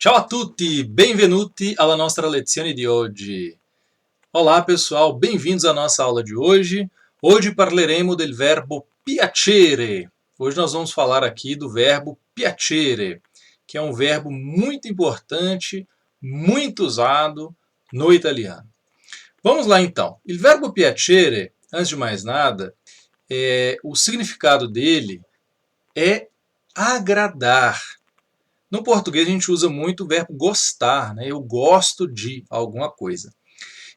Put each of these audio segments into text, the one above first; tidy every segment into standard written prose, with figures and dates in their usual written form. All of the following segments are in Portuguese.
Ciao a tutti, benvenuti alla nostra lezione di oggi. Olá pessoal, bem-vindos à nossa aula de hoje. Hoje parleremo del verbo piacere. Hoje nós vamos falar aqui do verbo piacere, que é um verbo muito importante, muito usado no italiano. Vamos lá então. O verbo piacere, antes de mais nada, o significado dele é agradar. No português a gente usa muito o verbo gostar, né? Eu gosto de alguma coisa.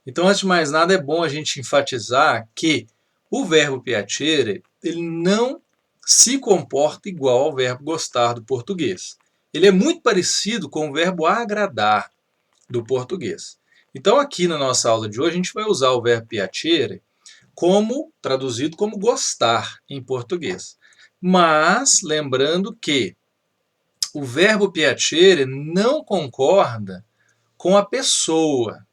Então, antes de mais nada, é bom a gente enfatizar que o verbo piacere, ele não se comporta igual ao verbo gostar do português. Ele é muito parecido com o verbo agradar do português. Então, aqui na nossa aula de hoje, a gente vai usar o verbo piacere como traduzido como gostar em português. Mas, lembrando que o verbo piacere não concorda com a pessoa,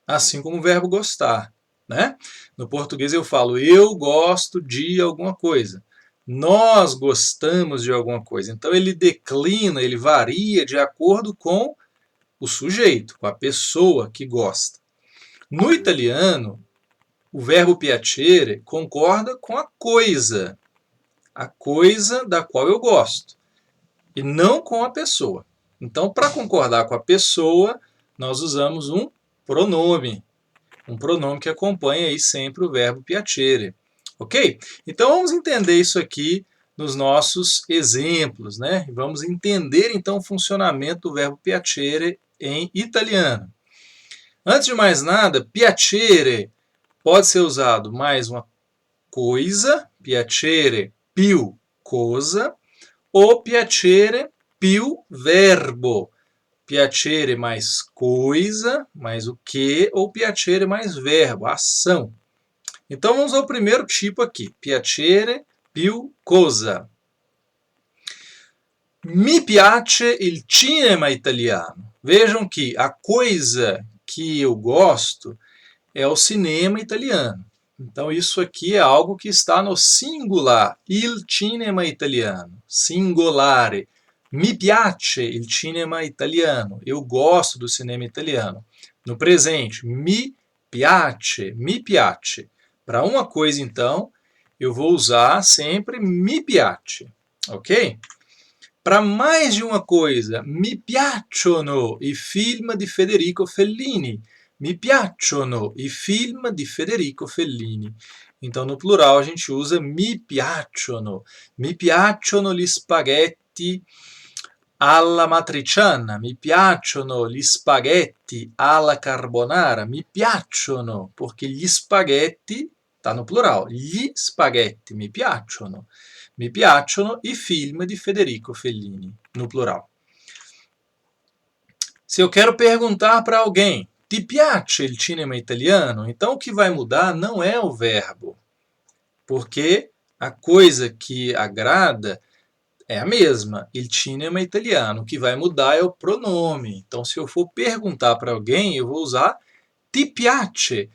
assim como o verbo gostar, né? No português eu falo eu gosto de alguma coisa, nós gostamos de alguma coisa. Então ele declina, ele varia de acordo com o sujeito, com a pessoa que gosta. No italiano, o verbo piacere concorda com a coisa da qual eu gosto, e não com a pessoa. Então, para concordar com a pessoa, nós usamos um pronome que acompanha aí sempre o verbo piacere. Ok? Então, vamos entender isso aqui nos nossos exemplos, né? Vamos entender então o funcionamento do verbo piacere em italiano. Antes de mais nada, piacere pode ser usado mais uma coisa, piacere più cosa, ou piacere più verbo. Piacere mais coisa, mais o que, ou piacere mais verbo, ação. Então vamos ao primeiro tipo aqui, piacere più cosa. Mi piace il cinema italiano. Vejam que a coisa que eu gosto é o cinema italiano. Então isso aqui é algo que está no singular, il cinema italiano, singolare. Mi piace il cinema italiano, eu gosto do cinema italiano. No presente, mi piace, mi piace. Para uma coisa, então, eu vou usar sempre mi piace, ok? Para mais de uma coisa, mi piacciono i film di Federico Fellini. Mi piacciono i film di Federico Fellini. Então, no plural, a gente usa mi piacciono. Mi piacciono gli spaghetti alla matriciana. Mi piacciono gli spaghetti alla carbonara. Mi piacciono, porque gli spaghetti está no plural. Gli spaghetti mi piacciono. Mi piacciono i film di Federico Fellini, no plural. Se eu quero perguntar para alguém, ti piace il cinema italiano? Então o que vai mudar não é o verbo, porque a coisa que agrada é a mesma, il cinema italiano. O que vai mudar é o pronome. Então se eu for perguntar para alguém, eu vou usar ti piace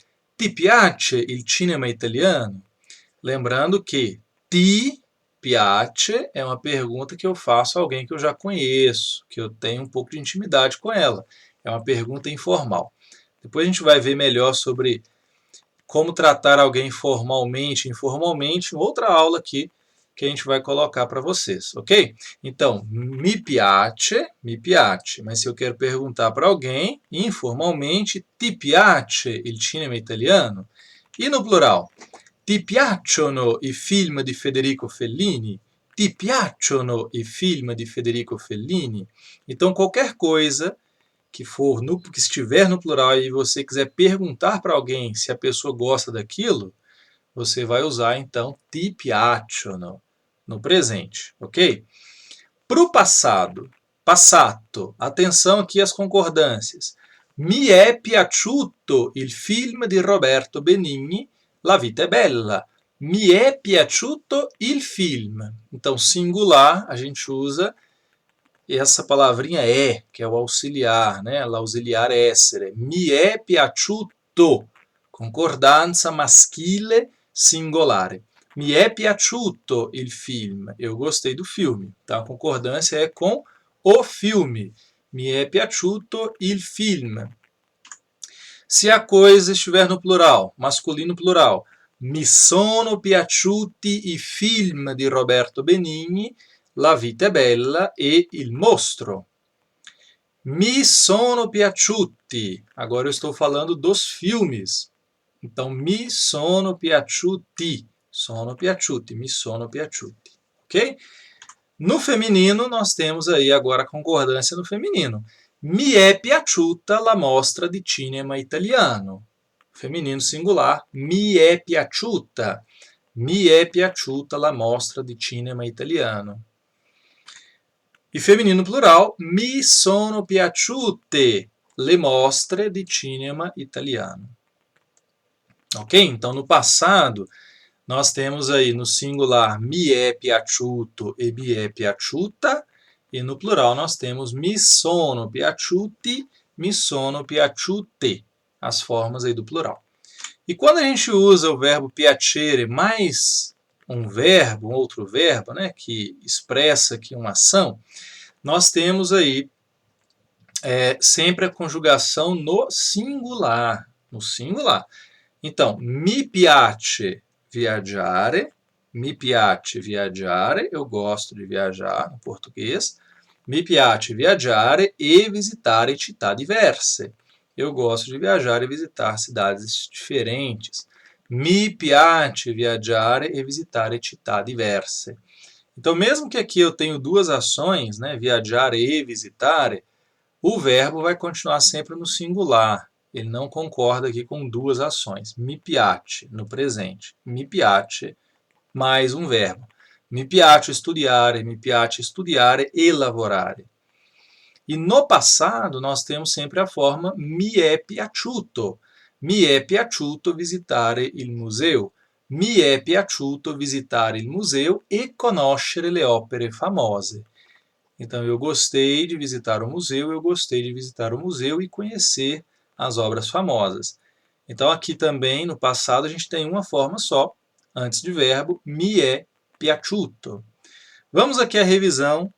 il cinema italiano? Lembrando que ti piace é uma pergunta que eu faço a alguém que eu já conheço, que eu tenho um pouco de intimidade com ela. É uma pergunta informal. Depois a gente vai ver melhor sobre como tratar alguém formalmente, informalmente, em outra aula aqui que a gente vai colocar para vocês, ok? Então, mi piace, mas se eu quero perguntar para alguém, informalmente, ti piace il cinema italiano? E no plural? Ti piacciono i film di Federico Fellini? Ti piacciono i film di Federico Fellini? Então, qualquer coisa que estiver no plural e você quiser perguntar para alguém se a pessoa gosta daquilo, você vai usar, então, ti piacciono no presente, ok? Para o passado, passato, atenção aqui às concordâncias. Mi è piaciuto il film di Roberto Benigni, La vita è bella. Mi è piaciuto il film. Então, singular, a gente usa essa palavrinha é, que é o auxiliar, né? L'auxiliar essere. Mi è piaciuto. Concordanza maschile singolare. Mi è piaciuto il film. Eu gostei do filme. Então, a concordância é com o filme. Mi è piaciuto il film. Se a coisa estiver no plural, masculino plural, mi sono piaciuti i film di Roberto Benigni, La vita è bella e Il mostro. Mi sono piaciuti. Agora eu estou falando dos filmes. Então, mi sono piaciuti. Sono piaciuti, mi sono piaciuti. Ok? No feminino, nós temos aí agora a concordância no feminino. Mi è piaciuta la mostra di cinema italiano. Feminino singular, mi è piaciuta. Mi è piaciuta la mostra di cinema italiano. E feminino plural, mi sono piaciute le mostre di cinema italiano. Ok? Então, no passado, nós temos aí no singular mi è piaciuto e mi è piaciuta, e no plural nós temos mi sono piaciuti, mi sono piaciute, as formas aí do plural. E quando a gente usa o verbo piacere mais um verbo, um outro verbo, né, que expressa aqui uma ação, nós temos aí sempre a conjugação no singular. No singular. Então, mi piace viaggiare, eu gosto de viajar em português. Mi piace viaggiare e visitare città diverse. Eu gosto de viajar e visitar cidades diferentes. Mi piace viaggiare e visitare città diverse. Então, mesmo que aqui eu tenho duas ações, né, viaggiare e visitare, o verbo vai continuar sempre no singular. Ele não concorda aqui com duas ações. Mi piace, no presente. Mi piace, mais um verbo. Mi piace studiare e lavorare. E no passado, nós temos sempre a forma mi è piaciuto. Mi è piaciuto visitare il museo. Mi è piaciuto visitare il museo e conoscere le opere famose. Então, eu gostei de visitar o museu, eu gostei de visitar o museu e conhecer as obras famosas. Então, aqui também, no passado, a gente tem uma forma só, antes de verbo, mi è piaciuto. Vamos aqui à revisão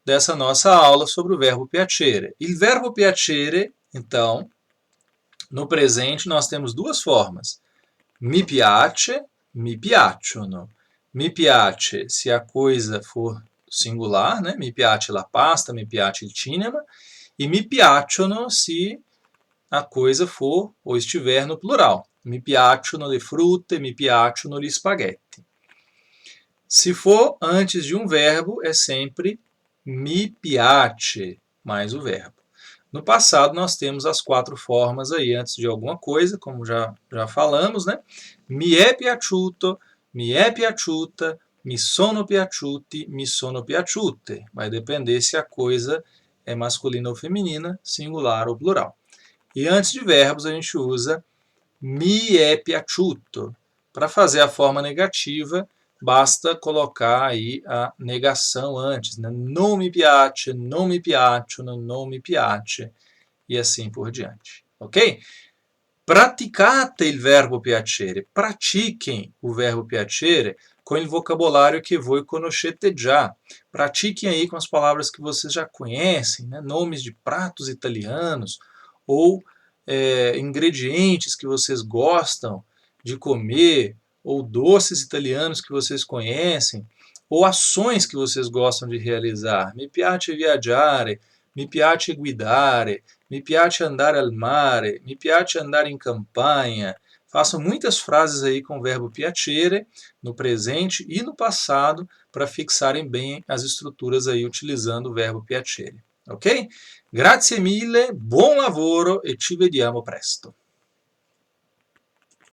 dessa nossa aula sobre o verbo piacere. Il verbo piacere, então, no presente, nós temos duas formas. Mi piace, mi piacciono. Mi piace, se a coisa for singular, né? Mi piace la pasta, mi piace il cinema, e mi piacciono se a coisa for ou estiver no plural. Mi piacciono le frutte, mi piacciono gli spaghetti. Se for antes de um verbo, é sempre mi piace, mais o verbo. No passado, nós temos as quatro formas aí antes de alguma coisa, como já falamos, né? Mi è piaciuto, mi è piaciuta, mi sono piaciuti, mi sono piaciute. Vai depender se a coisa é masculina ou feminina, singular ou plural. E antes de verbos, a gente usa mi è piaciuto. Para fazer a forma negativa, basta colocar aí a negação antes. Né? Non mi piace, non mi piacciono, non mi piace. E assim por diante. Ok? Praticate il verbo piacere. Pratiquem o verbo piacere com o vocabulário que voi conoscete già. Pratiquem aí com as palavras que vocês já conhecem, né? Nomes de pratos italianos ou ingredientes que vocês gostam de comer, ou doces italianos que vocês conhecem, ou ações que vocês gostam de realizar. Mi piace viaggiare, mi piace guidare, mi piace andare al mare, mi piace andare in campagna. Façam muitas frases aí com o verbo piacere no presente e no passado para fixarem bem as estruturas aí utilizando o verbo piacere. Ok? Grazie mille, buon lavoro e ci vediamo presto.